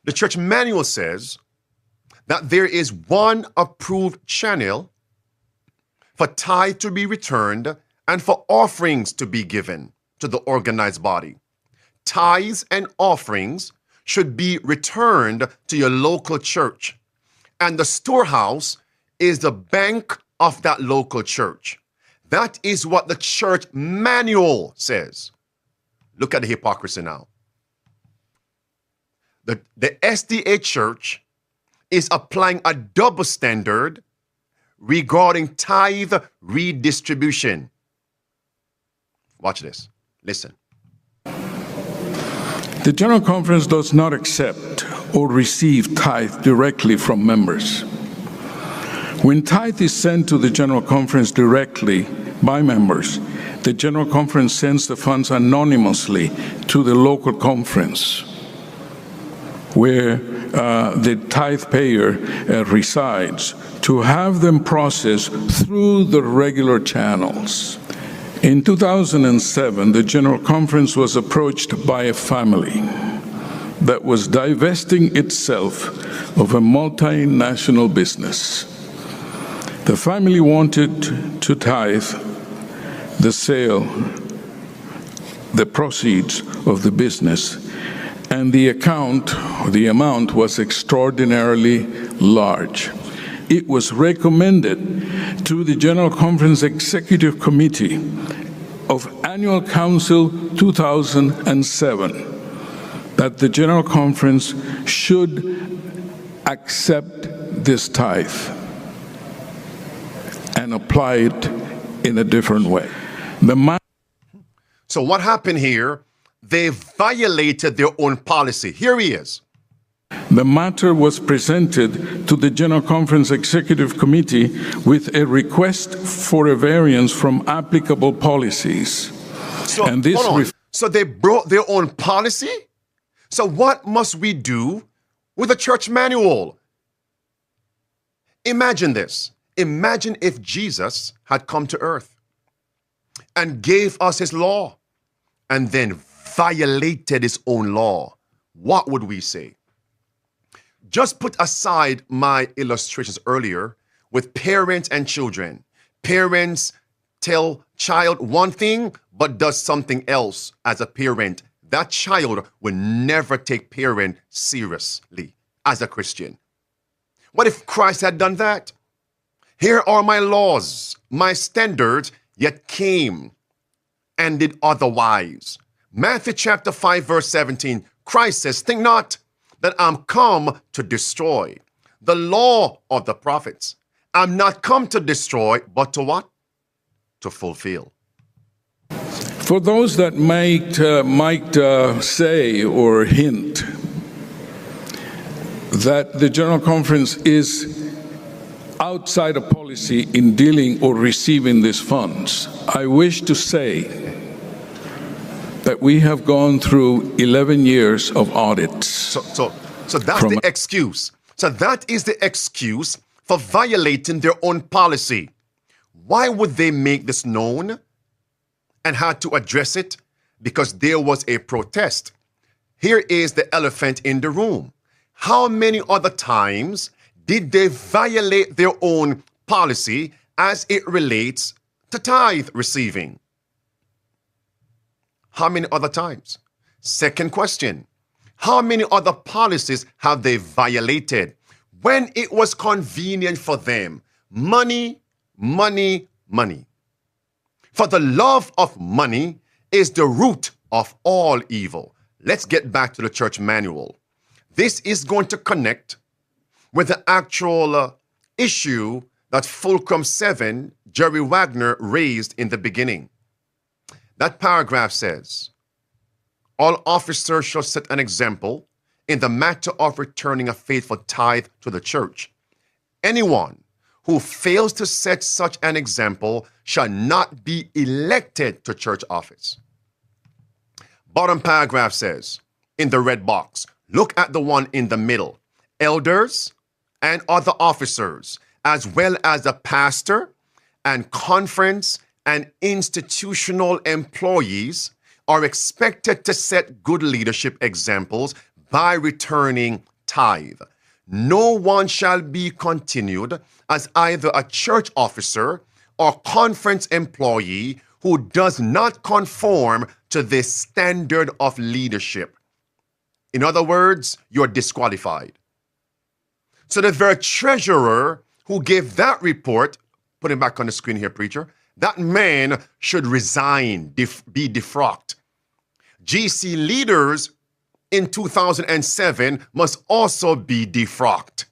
The church manual says that there is one approved channel for tithe to be returned and for offerings to be given to the organized body. Tithes and offerings should be returned to your local church, and the storehouse is the bank of that local church. That is what the church manual says. Look at the hypocrisy now. The SDA church is applying a double standard regarding tithe redistribution. Watch this. Listen. The General Conference does not accept or receive tithe directly from members. When tithe is sent to the General Conference directly by members, the General Conference sends the funds anonymously to the local conference where the tithe payer resides to have them processed through the regular channels. In 2007, the General Conference was approached by a family that was divesting itself of a multinational business. The family wanted to tithe the sale, the proceeds of the business, and the amount was extraordinarily large. It was recommended to the General Conference Executive Committee of Annual Council 2007 that the General Conference should accept this tithe and apply it in a different way. So what happened here? They violated their own policy. Here he is. The matter was presented to the General Conference Executive Committee with a request for a variance from applicable policies. So they brought their own policy? So what must we do with a church manual? Imagine this. Imagine if Jesus had come to earth and gave us his law and then violated his own law. What would we say? Just put aside my illustrations earlier with parents and children. Parents tell child one thing, but does something else as a parent. That child will never take parent seriously as a Christian. What if Christ had done that? Here are my laws, my standards, yet came and did otherwise. Matthew chapter 5, verse 17, Christ says, think not that I'm come to destroy the law of the prophets. I'm not come to destroy, but to what? To fulfill. For those that might say or hint that the General Conference is outside of policy in dealing or receiving these funds, I wish to say that we have gone through 11 years of audits. So that's the excuse. So that is the excuse for violating their own policy. Why would they make this known and had to address it? Because there was a protest. Here is the elephant in the room. How many other times did they violate their own policy as it relates to tithe receiving? How many other times? Second question, how many other policies have they violated when it was convenient for them? Money, money, money. For the love of money is the root of all evil. Let's get back to the church manual. This is going to connect with the actual issue that Fulcrum 7, Jerry Wagner, raised in the beginning. That paragraph says, all officers shall set an example in the matter of returning a faithful tithe to the church. Anyone who fails to set such an example shall not be elected to church office. Bottom paragraph says, in the red box, look at the one in the middle. Elders and other officers, as well as the pastor and conference and institutional employees, are expected to set good leadership examples by returning tithe. No one shall be continued as either a church officer or conference employee who does not conform to this standard of leadership. In other words, you're disqualified. So the very treasurer who gave that report, put him back on the screen here, preacher, that man should resign, be defrocked. GC leaders in 2007 must also be defrocked.